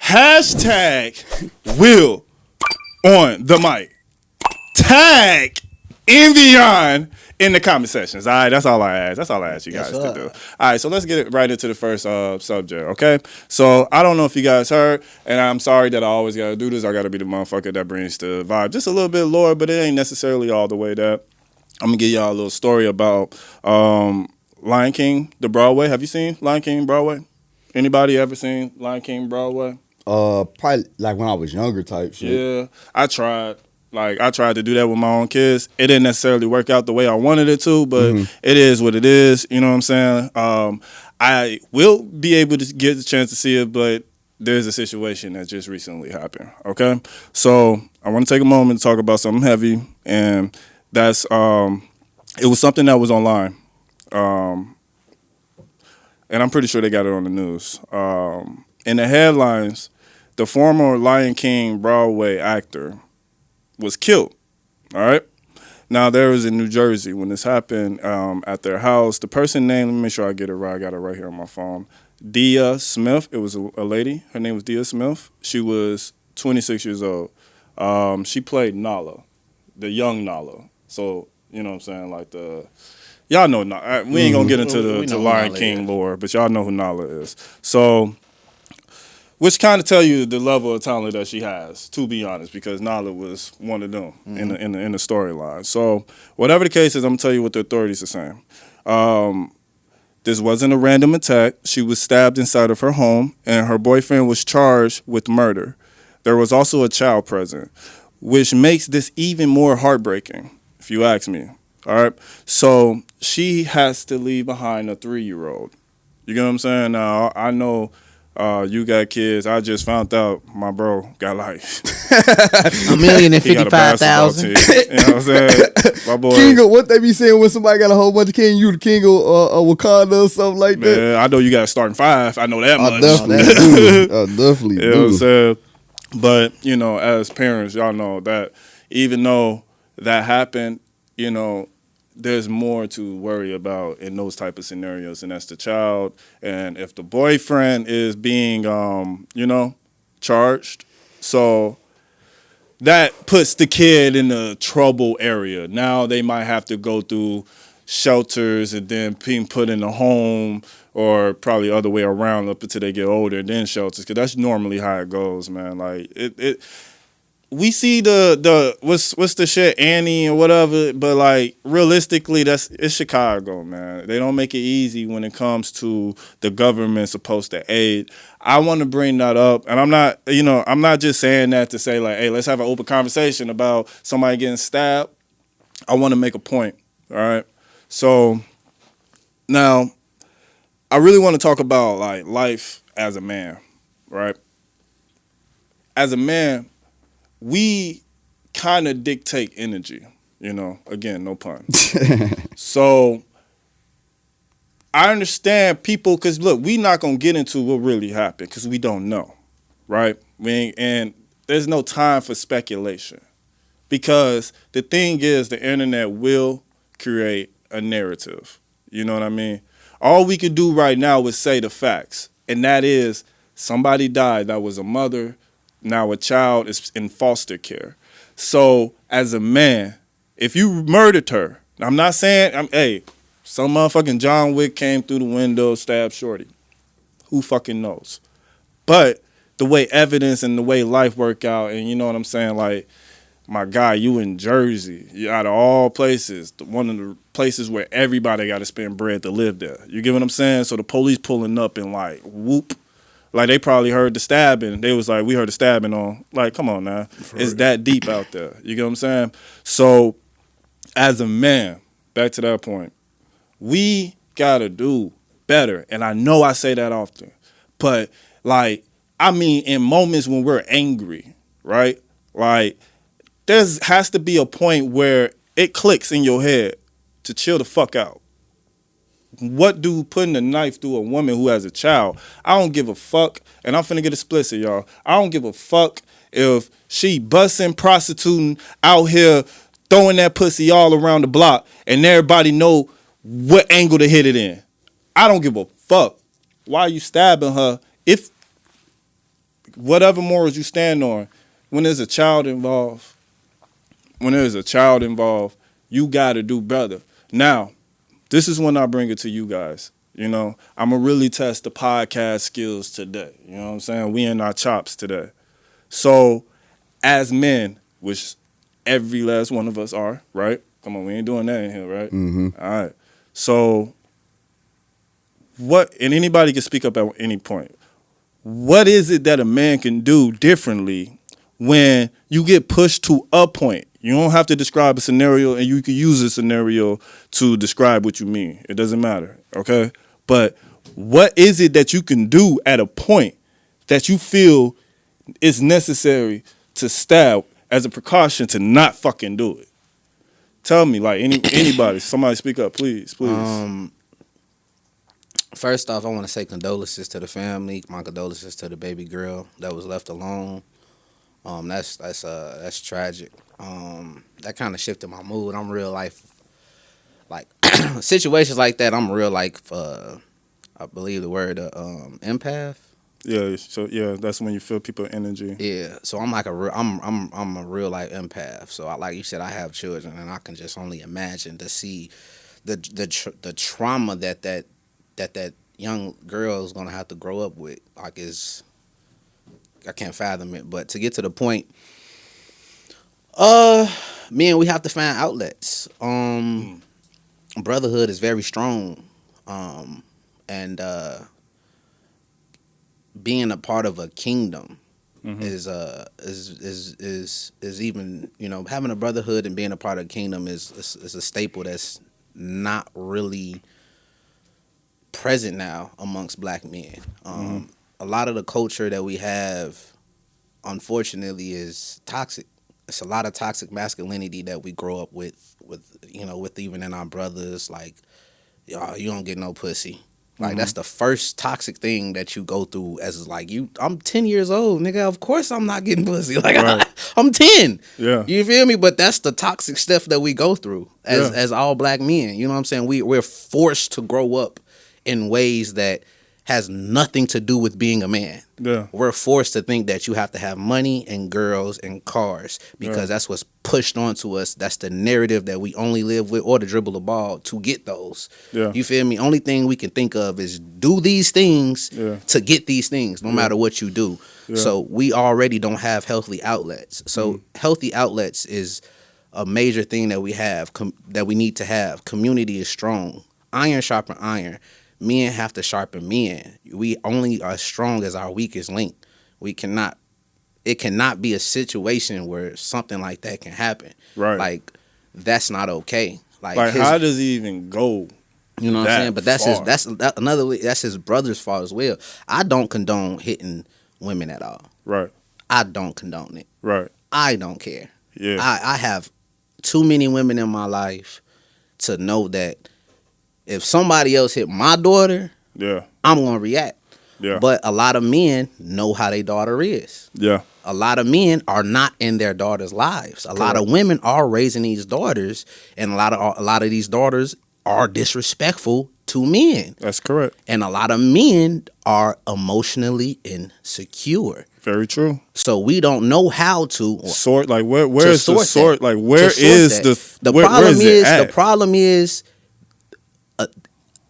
Hashtag Will on the mic. Tag Envion in the comment sections. All right, that's all I ask. That's all I ask you guys to do. All right, so let's get it right into the first subject, okay? So I don't know if you guys heard, and I'm sorry that I always got to do this. I got to be the motherfucker that brings the vibe just a little bit lower, but it ain't necessarily all the way there. I'm going to give y'all a little story about Lion King, the Broadway. Have you seen Lion King Broadway? Anybody ever seen Lion King Broadway? Probably like when I was younger type shit. Yeah, I tried. Like, I tried to do that with my own kids. It didn't necessarily work out the way I wanted it to, but it is what it is. You know what I'm saying? I will be able to get the chance to see it, but there's a situation that just recently happened, okay? So I want to take a moment to talk about something heavy, and that's it was something that was online. And I'm pretty sure they got it on the news. In the headlines, the former Lion King Broadway actor was killed. All right. Now, there was in New Jersey when this happened at their house. The person named, let me make sure I get it right. I got it right here on my phone. Dia Smith. It was a lady. Her name was Dia Smith. She was 26 years old. She played Nala, the young Nala. So, you know what I'm saying? Like y'all know Nala. We ain't going to get into the Lion King lore, but y'all know who Nala is. So, which kind of tell you the level of talent that she has, to be honest, because Nala was one of them in the storyline. So whatever the case is, I'm going to tell you what the authorities are saying. This wasn't a random attack. She was stabbed inside of her home, and her boyfriend was charged with murder. There was also a child present, which makes this even more heartbreaking, if you ask me. All right? So she has to leave behind a 3-year-old. You get what I'm saying? Now, I know... you got kids. I just found out my bro got like $1,055,000. You know what I'm saying? My boy. King of what they be saying when somebody got a whole bunch of king, you the king of Wakanda or something like that. Man, I know you got starting 5. I know that much. Definitely. You know what I'm saying? But, you know, as parents, y'all know that even though that happened, you know, there's more to worry about in those type of scenarios, and that's the child. And if the boyfriend is being, you know, charged, so that puts the kid in a trouble area. Now they might have to go through shelters and then being put in a home, or probably other way around up until they get older, and then shelters, because that's normally how it goes, man. Like it we see the what's the shit, Annie or whatever, but like realistically, it's Chicago, man. They don't make it easy when it comes to the government supposed to aid. I want to bring that up, and I'm not just saying that to say like, hey, let's have an open conversation about somebody getting stabbed. I want to make a point, all right? So now, I really want to talk about like life as a man, right? As a man, we kind of dictate energy, you know, again, no pun. So I understand people, because look, we not going to get into what really happened because we don't know, right? And there's no time for speculation, because the thing is the internet will create a narrative. You know what I mean? All we could do right now is say the facts, and that is somebody died that was a mother. Now a child is in foster care. So as a man, if you murdered her, I'm not saying, hey, some motherfucking John Wick came through the window, stabbed Shorty. Who fucking knows? But the way evidence and the way life work out, and you know what I'm saying, like, my guy, you in Jersey, you out of all places, one of the places where everybody got to spend bread to live there. You get what I'm saying? So the police pulling up and like, whoop. Like, they probably heard the stabbing. They was like, we heard the stabbing on. Like, come on now. It's that deep out there. You get what I'm saying? So, as a man, back to that point, we got to do better. And I know I say that often. But, like, I mean, in moments when we're angry, right? Like, there has to be a point where it clicks in your head to chill the fuck out. What do putting a knife through a woman who has a child? I don't give a fuck, and I'm finna get explicit, y'all. I don't give a fuck if she busting, prostituting, out here throwing that pussy all around the block, and everybody know what angle to hit it in. I don't give a fuck. Why are you stabbing her? If whatever morals you stand on, when there's a child involved, you got to do better. Now, this is when I bring it to you guys. You know, I'm going to really test the podcast skills today. You know what I'm saying? We in our chops today. So, as men, which every last one of us are, right? Come on, we ain't doing that in here, right? Mm-hmm. All right. So, and anybody can speak up at any point. What is it that a man can do differently when you get pushed to a point? You don't have to describe a scenario, and you can use a scenario to describe what you mean. It doesn't matter, okay? But what is it that you can do at a point that you feel is necessary to stab as a precaution to not fucking do it? Tell me, like anybody, somebody speak up, please. First off, I want to say condolences to the family. My condolences to the baby girl that was left alone. That's tragic. That kind of shifted my mood. I'm real life, like situations like that. I'm real life. I believe the word empath. Yeah. So yeah, that's when you feel people's energy. Yeah. So I'm like I'm a real life empath. So like you said, I have children, and I can just only imagine to see the trauma that young girl is gonna have to grow up with. Like I can't fathom it. But to get to the point, men, we have to find outlets. Brotherhood is very strong, and being a part of a kingdom is even, you know, having a brotherhood and being a part of a kingdom is a staple that's not really present now amongst black men. A lot of the culture that we have, unfortunately, is toxic. It's a lot of toxic masculinity that we grow up with even in our brothers. Like, y'all, you don't get no pussy. Like, that's the first toxic thing that you go through as like, I'm 10 years old, nigga. Of course I'm not getting pussy. Like, right. I'm 10. Yeah. You feel me? But that's the toxic stuff that we go through as all black men. You know what I'm saying? We're forced to grow up in ways that has nothing to do with being a man. Yeah. We're forced to think that you have to have money and girls and cars because that's what's pushed onto us. That's the narrative that we only live with, or to dribble the ball to get those. Yeah. You feel me? Only thing we can think of is do these things to get these things, no matter what you do. Yeah. So we already don't have healthy outlets. So healthy outlets is a major thing that we have, that we need to have. Community is strong. Iron sharpen iron. Men have to sharpen men. We only are strong as our weakest link. It cannot be a situation where something like that can happen. Right. Like, that's not okay. Like how does he even go? You know what I'm saying? But that's his brother's fault as well. I don't condone hitting women at all. Right. I don't condone it. Right. I don't care. Yeah. I have too many women in my life to know that if somebody else hit my daughter, I'm going to react. Yeah. But a lot of men know how their daughter is. Yeah. A lot of men are not in their daughters' lives. A lot of women are raising these daughters, and a lot of these daughters are disrespectful to men. That's correct. And a lot of men are emotionally insecure. Very true. So we don't know how to sort. Like where is the sort? Like where is the problem is the problem is.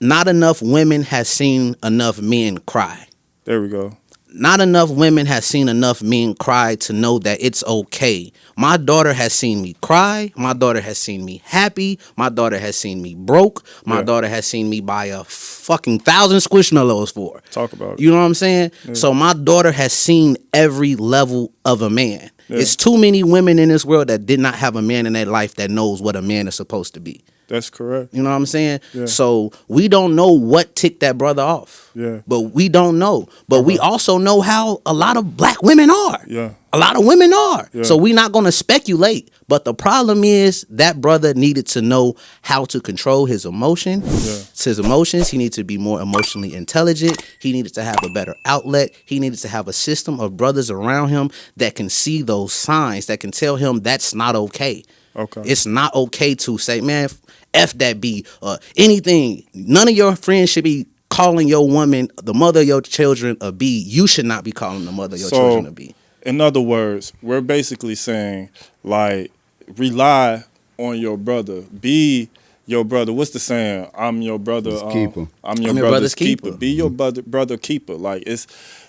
Not enough women has seen enough men cry. There we go. Not enough women has seen enough men cry to know that it's okay. My daughter has seen me cry. My daughter has seen me happy. My daughter has seen me broke. My daughter has seen me buy a fucking 1,000 Squishmallows for her. Talk about it. You know what I'm saying? Yeah. So my daughter has seen every level of a man. Yeah. It's too many women in this world that did not have a man in their life that knows what a man is supposed to be. That's correct. You know what I'm saying? Yeah. So we don't know what ticked that brother off. Yeah. But we don't know. But we also know how a lot of black women are. Yeah. A lot of women are. Yeah. So we're not going to speculate. But the problem is that brother needed to know how to control his emotion. Yeah. His emotions. He needed to be more emotionally intelligent. He needed to have a better outlet. He needed to have a system of brothers around him that can see those signs, that can tell him that's not okay. Okay. It's not okay to say, man, F that B, or anything. None of your friends should be calling your woman, the mother of your children, a B. You should not be calling the mother of your children a B. In other words, we're basically saying, like, rely on your brother. Be your brother. What's the saying? I'm your brother. Keeper. I'm your brother's keeper. Be your brother keeper. Like,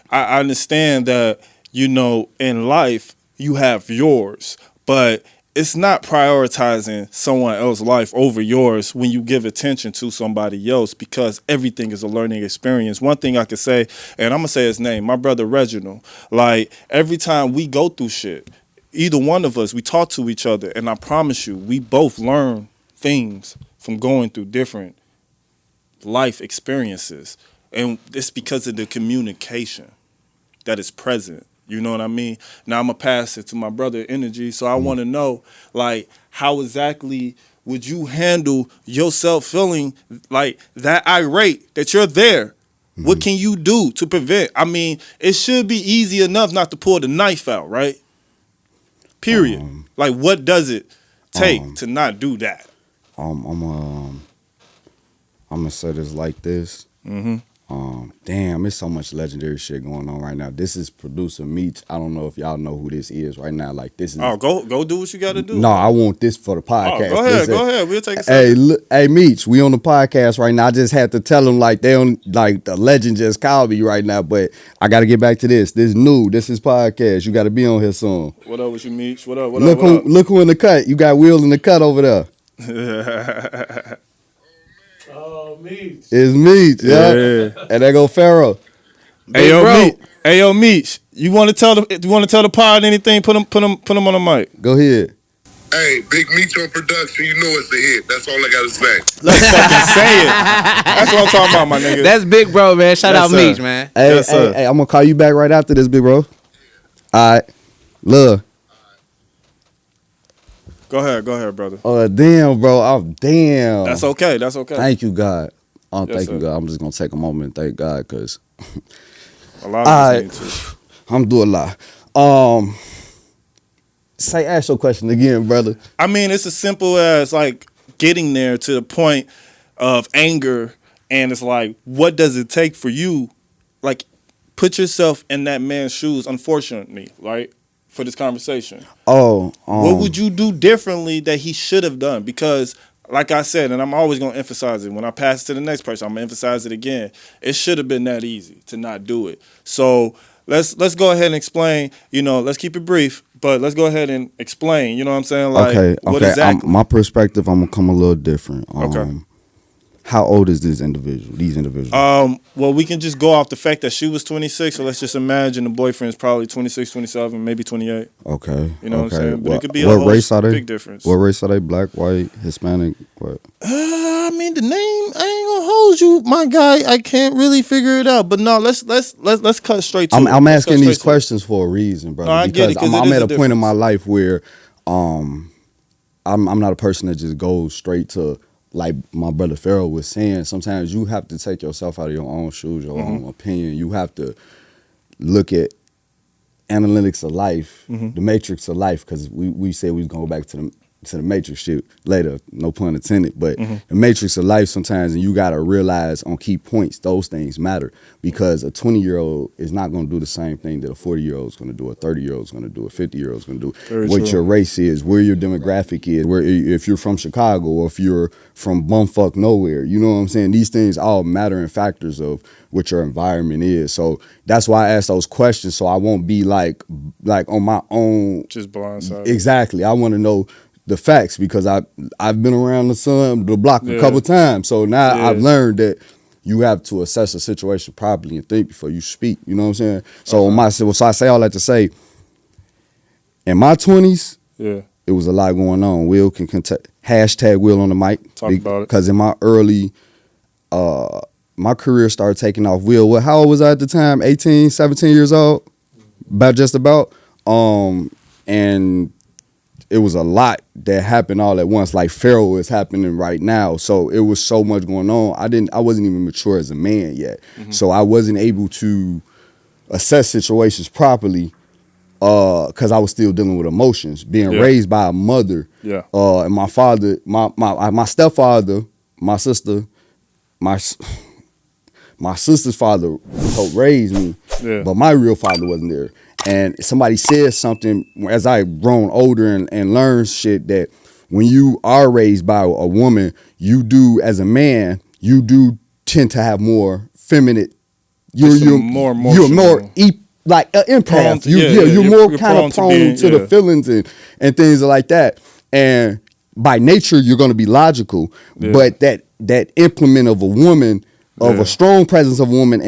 I understand that, you know, in life you have yours, but it's not prioritizing someone else's life over yours when you give attention to somebody else, because everything is a learning experience. One thing I can say, and I'm going to say his name, my brother Reginald, like, every time we go through shit, either one of us, we talk to each other, and I promise you, we both learn things from going through different life experiences. And it's because of the communication that is present. You know what I mean? Now I'm going to pass it to my brother Energy. So I want to know, like, how exactly would you handle yourself feeling like that irate, that you're there? Mm-hmm. What can you do to prevent? I mean, it should be easy enough not to pull the knife out, right? Period. Like, what does it take to not do that? I'm gonna say this like this. Mm-hmm. Damn, it's so much legendary shit going on right now. This is producer Meech. I don't know if y'all know who this is right now. Like, this is. Oh, go do what you got to do. No, I want this for the podcast. Oh, go ahead. We'll take a second. Hey, Meech, we on the podcast right now. I just had to tell them, like, they on, like, the legend just called me right now, but I got to get back to this. This new. This is podcast. You got to be on here soon. What up with you, Meech? What up? Look who in the cut. You got Will in the cut over there. Meech. It's Meech, yeah. And there go Pharaoh. Hey yo, Meech. You want to tell the pod anything? Put him on the mic. Go ahead. Hey, Big Meech on production. You know it's a hit. That's all I gotta say. Let's fucking say it. That's what I'm talking about, my nigga. That's big bro, man. Shout out Meech, man. Hey, I'm gonna call you back right after this, big bro. All right, love. Go ahead, brother. Damn, bro. Damn. That's okay. Thank you, God. Thank you, God. I'm just gonna take a moment and thank God, because a lot of us need to. I'm doing a lot. Ask your question again, brother. I mean, it's as simple as, like, getting there to the point of anger, and it's like, what does it take for you? Like, put yourself in that man's shoes, unfortunately, right? For this conversation. What would you do differently that he should have done? Because, like I said, and I'm always going to emphasize it, when I pass it to the next person, I'm going to emphasize it again. It should have been that easy to not do it. So let's go ahead and explain, you know, let's keep it brief, but let's go ahead and explain, you know what I'm saying? Like, okay. What exactly? My perspective, I'm going to come a little different. Okay. How old is these individuals? Well, we can just go off the fact that she was 26, so let's just imagine the boyfriend's probably 26, 27, maybe 28. Okay. You know what I'm saying? But it could be what a whole race are they? Big difference. What race are they? Black, white, Hispanic, what? I mean, the name, I ain't gonna hold you, my guy. I can't really figure it out. But no, let's cut straight to it. I'm asking these questions for a reason, brother. No, I get it, because I'm at a point in my life where I'm not a person that just goes straight to, like my brother Pharaoh was saying, sometimes you have to take yourself out of your own shoes, your own opinion. You have to look at analytics of life, the matrix of life, because we said we was going to go back to the matrix shit later, no pun intended, but the matrix of life sometimes, and you got to realize on key points, those things matter, because a 20-year-old is not going to do the same thing that a 40-year-old is going to do, a 30-year-old is going to do, a 50-year-old is going to do. Very what true. Your race is, where your demographic is, where if you're from Chicago or if you're from bumfuck nowhere, you know what I'm saying? These things all matter in factors of what your environment is. So that's why I ask those questions, so I won't be like on my own. Just blindsided. Exactly. I want to know the facts, because I've been around the block a couple times. So now I've learned that you have to assess a situation properly and think before you speak. You know what I'm saying? So so I say all that to say, in my 20s, it was a lot going on. Will can hashtag Will on the mic. Talk about it. Because in my early, my career started taking off. Will, how old was I at the time? 18, 17 years old? Just about. And it was a lot that happened all at once, like Pharaoh is happening right now. So it was so much going on. I wasn't even mature as a man yet. So I wasn't able to assess situations properly because I was still dealing with emotions, being raised by a mother. Yeah. And my father, my stepfather, my sister, my sister's father helped raise me, but my real father wasn't there. And somebody said something as I grown older and learned shit that when you are raised by a woman, you do as a man, you do tend to have more feminine. You're more emotional. You're more empath. You're more kind of prone to the feelings and things like that. And by nature, you're going to be logical. Yeah. But that implement of a woman, of a strong presence of a woman,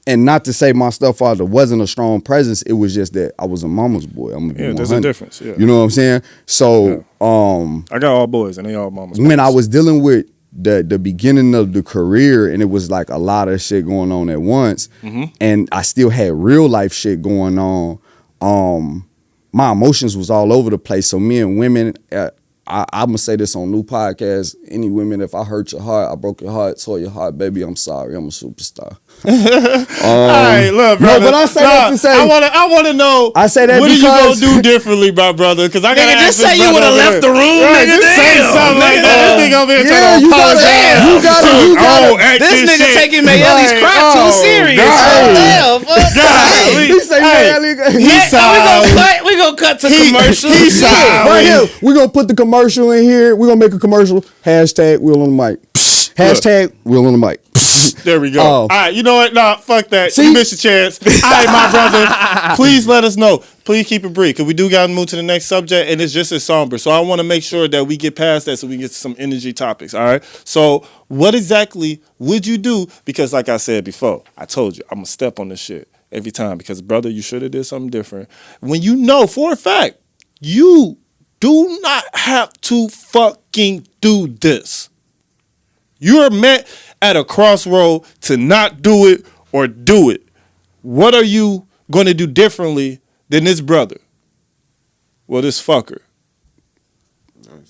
and not to say my stepfather wasn't a strong presence, it was just that I was a mama's boy. I'm gonna be there's a difference. Yeah. You know what I'm saying? So I got all boys and they all mamas. When I was dealing with the beginning of the career, and it was like a lot of shit going on at once, and I still had real life shit going on. My emotions was all over the place. So me and women, I'm gonna say this on new podcast. Any women, if I hurt your heart, I broke your heart, tore your heart, baby, I'm sorry. I'm a superstar. All right, look, brother. No, but I say that to say I want to know. I say that what because are you gonna do differently, my brother? Because I gotta just say you would have left the room. Right, nigga, just say something like that. This nigga over here trying to apologize. You gotta. This nigga taking Mayeli's crap too serious. Damn, He say we gonna cut to commercial. Right here, we gonna put the commercial in here. We gonna make a commercial. Hashtag Wheel on the mic. Hashtag Wheel on the mic. There we go. All right, you know what? Nah, fuck that. See? You missed your chance. All right, my brother. Please let us know. Please keep it brief, because we do got to move to the next subject, and it's just as somber. So I want to make sure that we get past that so we can get to some energy topics, all right? So what exactly would you do? Because like I said before, I told you, I'm going to step on this shit every time because, brother, you should have did something different. When you know for a fact, you do not have to fucking do this. You are met at a crossroad to not do it or do it. What are you going to do differently than this brother? Well, this fucker. I'm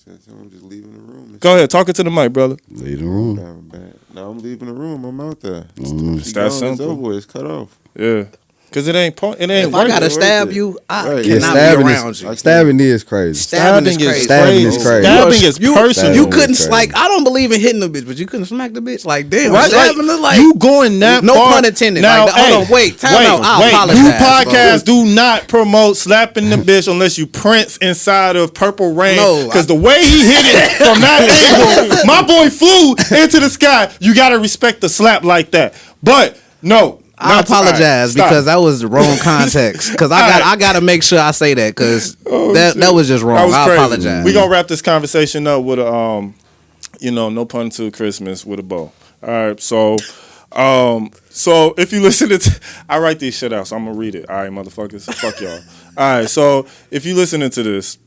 just leaving the room. Go ahead, talk it to the mic, brother. Leave the room. No, I'm leaving the room. I'm out there. It's that simple. It's over. It's cut off. Yeah. Because it ain't if I gotta stab you, I cannot be around you. Stabbing is crazy. Stabbing is crazy. Stabbing is crazy. Stabbing is personal. You couldn't like. I don't believe in hitting the bitch, but you couldn't smack the bitch. Like damn, right? stabbing like you going that no far. pun intended. Now, like, hold on, wait, time out. I apologize. You podcasts do not promote slapping the bitch unless you Prince inside of Purple Rain. Because the way he hit it from that angle, my boy flew into the sky. You gotta respect the slap like that. But no. I apologize because that was the wrong context. Because I gotta make sure I say that because that was just wrong. I apologize. We gonna wrap this conversation up with a no pun to Christmas with a bow. All right, so if you listen to, I write these shit out, so I'm gonna read it. All right, motherfuckers, fuck y'all. All right, so if you listening to this,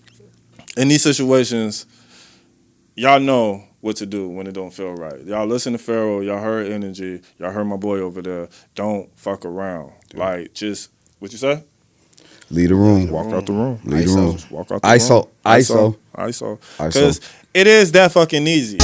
in these situations, y'all know what to do when it don't feel right. Y'all listen to Pharaoh. Y'all heard energy. Y'all heard my boy over there. Don't fuck around. Like, just, what you say? Leave the room. Walk out the room. Leave the room. Walk out the room. ISO. Because it is that fucking easy.